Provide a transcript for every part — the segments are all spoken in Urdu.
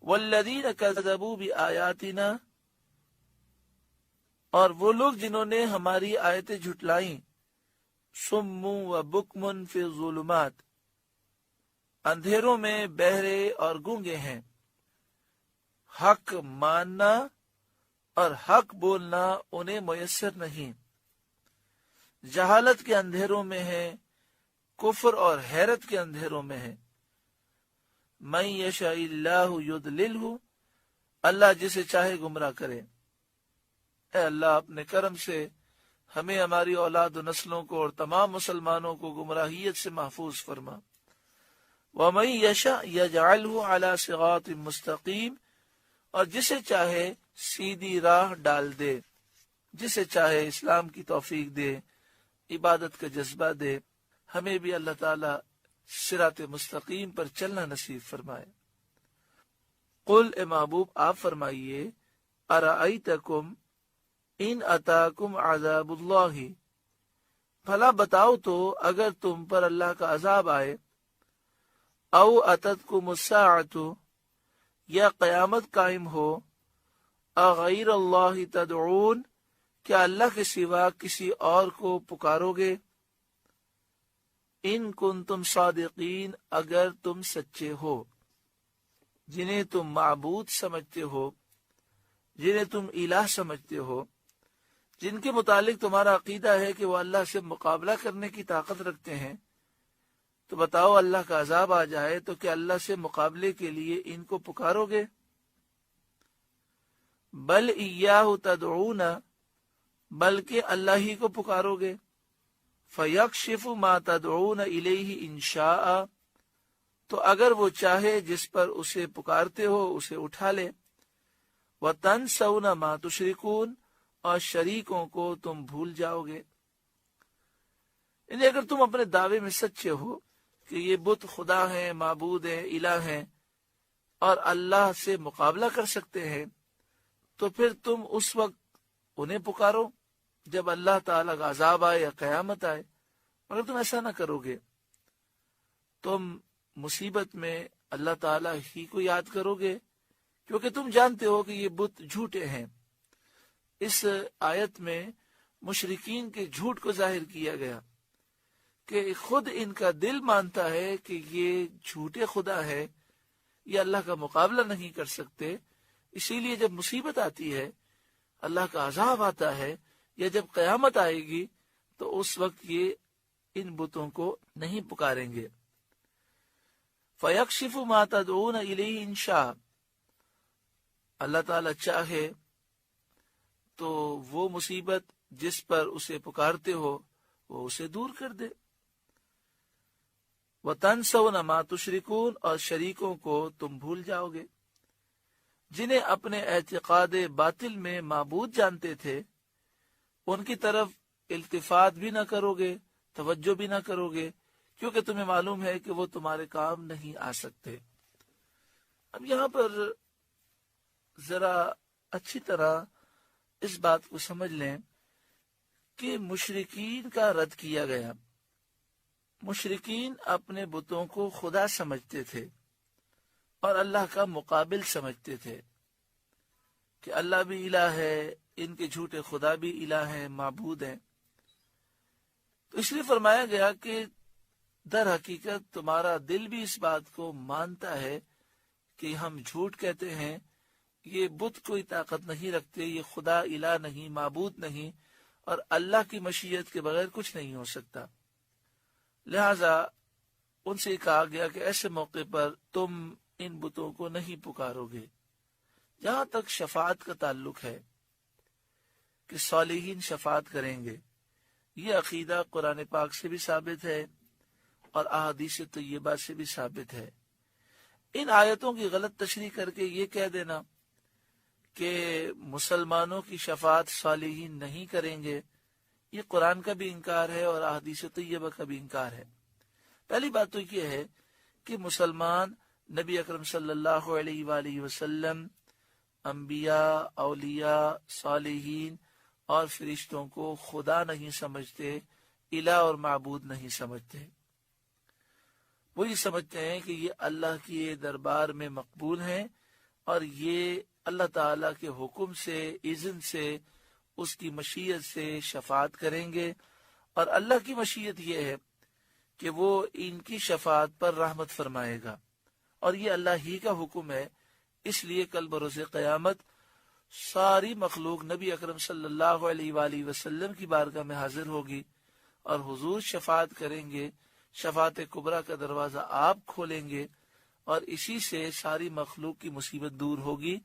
والذین کذبوا بآیاتنا، اور وہ لوگ جنہوں نے ہماری آیتیں جھٹلائیں، صم و بکم فی الظلمات، اندھیروں میں بہرے اور گونگے ہیں، حق ماننا اور حق بولنا انہیں میسر نہیں، جہالت کے اندھیروں میں ہے، کفر اور حیرت کے اندھیروں میں ہے۔ من یشاء اللہ یضللہ، اللہ جسے چاہے گمراہ کرے۔ اے اللہ اپنے کرم سے ہمیں، ہماری اولاد و نسلوں کو اور تمام مسلمانوں کو گمراہیت سے محفوظ فرما۔ وَمَن يَشَأْ يَجْعَلْهُ عَلَى صِرَاطٍ مُسْتَقِيمٍ، اور جسے چاہے سیدھی راہ ڈال دے، جسے چاہے اسلام کی توفیق دے، عبادت کا جذبہ دے۔ ہمیں بھی اللہ تعالی صراط مستقیم پر چلنا نصیب فرمائے۔ قل، اے محبوب آپ فرمائیے، ارأیتکم ان اتاکم عذاب اللہ، بھلا بتاؤ تو اگر تم پر اللہ کا عذاب آئے، او اتتکم الساعۃ، یا قیامت قائم ہو، اغیر اللہ تدعون، کیا اللہ کے سوا کسی اور کو پکارو گے؟ ان کنتم صادقین، اگر تم سچے ہو۔ جنہیں تم معبود سمجھتے ہو، جنہیں تم الہ سمجھتے ہو، جن کے متعلق تمہارا عقیدہ ہے کہ وہ اللہ سے مقابلہ کرنے کی طاقت رکھتے ہیں، تو بتاؤ اللہ کا عذاب آ جائے تو کیا اللہ سے مقابلے کے لیے ان کو پکارو گے؟ بل ایاہ تدعون، بلکہ اللہ ہی کو پکارو گے۔ فیکشف ما تدعون الیہ ان شاء، تو اگر وہ چاہے جس پر اسے پکارتے ہو اسے اٹھا لے۔ وتنسون ما تشرکون، اور شریکوں کو تم بھول جاؤ گے۔ یعنی اگر تم اپنے دعوے میں سچے ہو کہ یہ بت خدا ہیں، معبود ہیں، الہ ہیں، اور اللہ سے مقابلہ کر سکتے ہیں، تو پھر تم اس وقت انہیں پکارو جب اللہ تعالیٰ کا عذاب آئے یا قیامت آئے۔ مگر تم ایسا نہ کرو گے، تم مصیبت میں اللہ تعالیٰ ہی کو یاد کرو گے، کیونکہ تم جانتے ہو کہ یہ بت جھوٹے ہیں۔ اس آیت میں مشرکین کے جھوٹ کو ظاہر کیا گیا کہ خود ان کا دل مانتا ہے کہ یہ جھوٹے خدا ہے، یہ اللہ کا مقابلہ نہیں کر سکتے، اسی لیے جب مصیبت آتی ہے، اللہ کا عذاب آتا ہے، یا جب قیامت آئے گی، تو اس وقت یہ ان بتوں کو نہیں پکاریں گے۔ فَيَكْشِفُ مَا تَدْعُونَ إِلَيْهِ إِن شَاءَ، اللہ تعالیٰ چاہے تو وہ مصیبت جس پر اسے پکارتے ہو وہ اسے دور کر دے۔ وَتَنْسَوْنَ مَا تُشْرِكُونَ، اور شریکوں کو تم بھول جاؤ گے۔ جنہیں اپنے اعتقاد باطل میں معبود جانتے تھے، ان کی طرف التفات بھی نہ کرو گے، توجہ بھی نہ کرو گے، کیونکہ تمہیں معلوم ہے کہ وہ تمہارے کام نہیں آ سکتے۔ اب یہاں پر ذرا اچھی طرح اس بات کو سمجھ لیں کہ مشرکین کا رد کیا گیا۔ مشرکین اپنے بتوں کو خدا سمجھتے تھے اور اللہ کا مقابل سمجھتے تھے کہ اللہ بھی الہ ہے، ان کے جھوٹے خدا بھی الہ ہیں، معبود ہیں۔ تو اس لیے فرمایا گیا کہ در حقیقت تمہارا دل بھی اس بات کو مانتا ہے کہ ہم جھوٹ کہتے ہیں، یہ بت کوئی طاقت نہیں رکھتے، یہ خدا الہ نہیں، معبود نہیں، اور اللہ کی مشیت کے بغیر کچھ نہیں ہو سکتا۔ لہذا ان سے کہا گیا کہ ایسے موقع پر تم ان بتوں کو نہیں پکارو گے۔ جہاں تک شفاعت کا تعلق ہے کہ صالحین شفاعت کریں گے، یہ عقیدہ قرآن پاک سے بھی ثابت ہے اور احادیث طیبہ سے بھی ثابت ہے۔ ان آیتوں کی غلط تشریح کر کے یہ کہہ دینا کہ مسلمانوں کی شفاعت صالحین نہیں کریں گے، یہ قرآن کا بھی انکار ہے اور احادیث طیبہ کا بھی انکار ہے۔ پہلی بات تو یہ ہے کہ مسلمان نبی اکرم صلی اللہ علیہ وآلہ وسلم، انبیاء، اولیاء، صالحین اور فرشتوں کو خدا نہیں سمجھتے، الہ اور معبود نہیں سمجھتے۔ وہ یہ سمجھتے ہیں کہ یہ اللہ کی دربار میں مقبول ہیں اور یہ اللہ تعالیٰ کے حکم سے، اذن سے، اس کی مشیت سے شفاعت کریں گے، اور اللہ کی مشیت یہ ہے کہ وہ ان کی شفاعت پر رحمت فرمائے گا، اور یہ اللہ ہی کا حکم ہے۔ اس لیے کل بروز قیامت ساری مخلوق نبی اکرم صلی اللہ علیہ وآلہ وسلم کی بارگاہ میں حاضر ہوگی، اور حضور شفاعت کریں گے، شفاعت کبریٰ کا دروازہ آپ کھولیں گے، اور اسی سے ساری مخلوق کی مصیبت دور ہوگی۔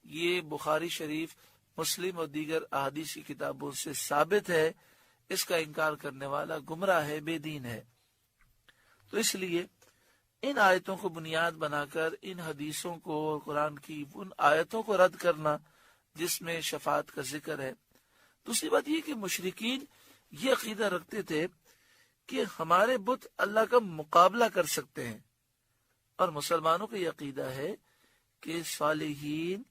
یہ بخاری شریف، مسلم اور دیگر احادیث کی کتابوں سے ثابت ہے۔ اس کا انکار کرنے والا گمراہ ہے، بے دین ہے۔ تو اس لیے ان آیتوں کو بنیاد بنا کر ان حدیثوں کو اور قرآن کی ان آیتوں کو رد کرنا جس میں شفاعت کا ذکر ہے۔ دوسری بات یہ کہ مشرکین یہ عقیدہ رکھتے تھے کہ ہمارے بت اللہ کا مقابلہ کر سکتے ہیں، اور مسلمانوں کا یہ عقیدہ ہے کہ صالحین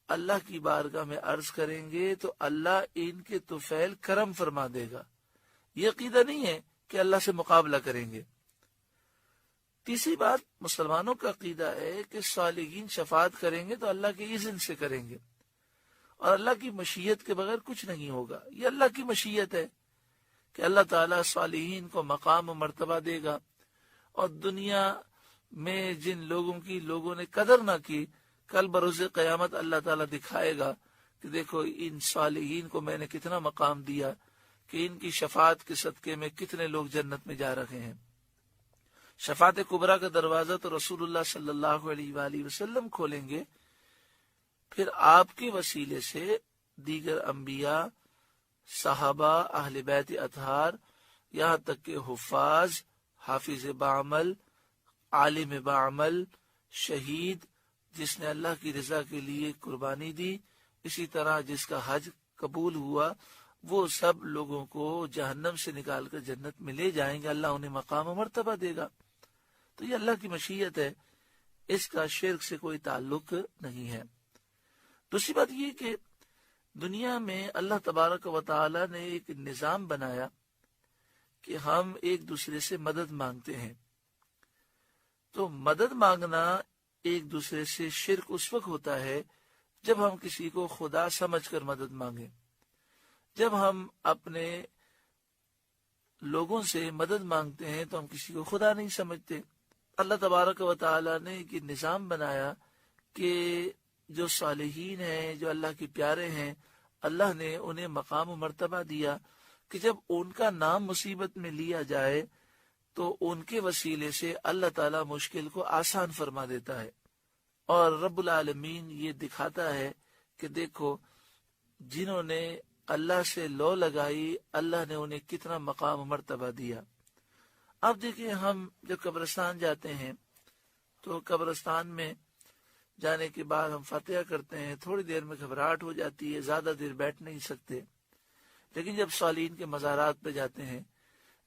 اللہ کی بارگاہ میں عرض کریں گے تو اللہ ان کے طفیل کرم فرما دے گا۔ یہ عقیدہ نہیں ہے کہ اللہ سے مقابلہ کریں گے۔ تیسری بات، مسلمانوں کا عقیدہ ہے کہ صالحین شفاعت کریں گے تو اللہ کے اذن سے کریں گے، اور اللہ کی مشیت کے بغیر کچھ نہیں ہوگا۔ یہ اللہ کی مشیت ہے کہ اللہ تعالیٰ صالحین کو مقام و مرتبہ دے گا، اور دنیا میں جن لوگوں نے قدر نہ کی، کل بروز قیامت اللہ تعالیٰ دکھائے گا کہ دیکھو ان صالحین کو میں نے کتنا مقام دیا، کہ ان کی شفاعت کے صدقے میں کتنے لوگ جنت میں جا رہے ہیں۔ شفاعت کبریٰ کا دروازہ تو رسول اللہ صلی اللہ علیہ وآلہ وسلم کھولیں گے، پھر آپ کے وسیلے سے دیگر انبیاء، صحابہ، اہل بیت اطہار، یہاں تک کہ حفاظ، حافظ بعمل، عالم بعمل، شہید جس نے اللہ کی رضا کے لیے قربانی دی، اسی طرح جس کا حج قبول ہوا، وہ سب لوگوں کو جہنم سے نکال کر جنت میں لے جائیں گے، اللہ انہیں مقام و مرتبہ دے گا۔ تو یہ اللہ کی مشیت ہے، اس کا شرک سے کوئی تعلق نہیں ہے۔ دوسری بات یہ کہ دنیا میں اللہ تبارک و تعالی نے ایک نظام بنایا کہ ہم ایک دوسرے سے مدد مانگتے ہیں۔ تو مدد مانگنا ایک دوسرے سے شرک اس وقت ہوتا ہے جب ہم کسی کو خدا سمجھ کر مدد مانگیں۔ جب ہم اپنے لوگوں سے مدد مانگتے ہیں تو ہم کسی کو خدا نہیں سمجھتے۔ اللہ تبارک و تعالی نے ایک نظام بنایا کہ جو صالحین ہیں، جو اللہ کے پیارے ہیں، اللہ نے انہیں مقام و مرتبہ دیا کہ جب ان کا نام مصیبت میں لیا جائے تو ان کے وسیلے سے اللہ تعالیٰ مشکل کو آسان فرما دیتا ہے۔ اور رب العالمین یہ دکھاتا ہے کہ دیکھو جنہوں نے اللہ سے لو لگائی، اللہ نے انہیں کتنا مقام و مرتبہ دیا۔ اب دیکھیں، ہم جب قبرستان جاتے ہیں تو قبرستان میں جانے کے بعد ہم فاتحہ کرتے ہیں، تھوڑی دیر میں گھبراہٹ ہو جاتی ہے، زیادہ دیر بیٹھ نہیں سکتے، لیکن جب صالحین کے مزارات پہ جاتے ہیں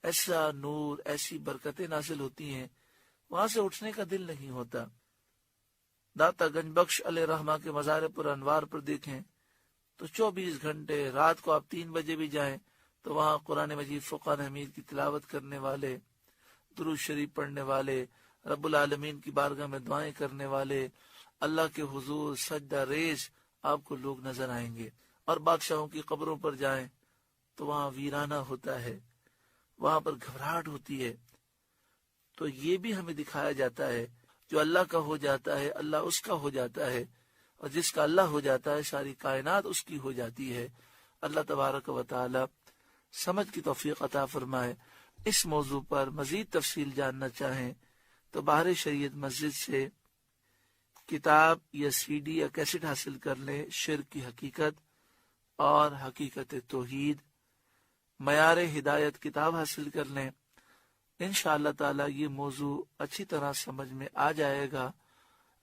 ایسا نور، ایسی برکتیں نازل ہوتی ہیں، وہاں سے اٹھنے کا دل نہیں ہوتا۔ داتا گنج بخش علیہ رحمہ کے مزار پر انوار پر دیکھیں تو 24 گھنٹے، رات کو آپ 3 بجے بھی جائیں تو وہاں قرآن مجید فرقان حمید کی تلاوت کرنے والے، درود شریف پڑھنے والے، رب العالمین کی بارگاہ میں دعائیں کرنے والے، اللہ کے حضور سجدہ ریز آپ کو لوگ نظر آئیں گے۔ اور بادشاہوں کی قبروں پر جائیں تو وہاں ویرانہ ہوتا ہے، وہاں پر گھبراہٹ ہوتی ہے۔ تو یہ بھی ہمیں دکھایا جاتا ہے جو اللہ کا ہو جاتا ہے اللہ اس کا ہو جاتا ہے، اور جس کا اللہ ہو جاتا ہے ساری کائنات اس کی ہو جاتی ہے۔ اللہ تبارک و تعالی سمجھ کی توفیق عطا فرمائے۔ اس موضوع پر مزید تفصیل جاننا چاہیں تو باہر شریعت مسجد سے کتاب یا سی ڈی یا کیسٹ حاصل کر لیں، شرک کی حقیقت اور حقیقت توحید، معیار ہدایت کتاب حاصل کر لیں۔ انشاءاللہ تعالی یہ موضوع اچھی طرح سمجھ میں آ جائے گا۔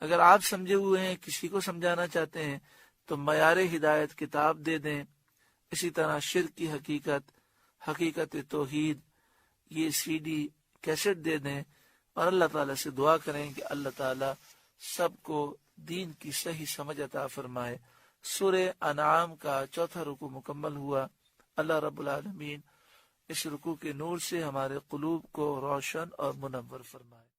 اگر آپ سمجھے ہوئے ہیں، کسی کو سمجھانا چاہتے ہیں تو معیار ہدایت کتاب دے دیں، اسی طرح شرک کی حقیقت، حقیقت توحید، یہ سی ڈی کیسٹ دے دیں، اور اللہ تعالیٰ سے دعا کریں کہ اللہ تعالیٰ سب کو دین کی صحیح سمجھ عطا فرمائے۔ سورہ انعام کا 4واں رکوع مکمل ہوا۔ اللہ رب العالمین اس رکوع کے نور سے ہمارے قلوب کو روشن اور منور فرمائے۔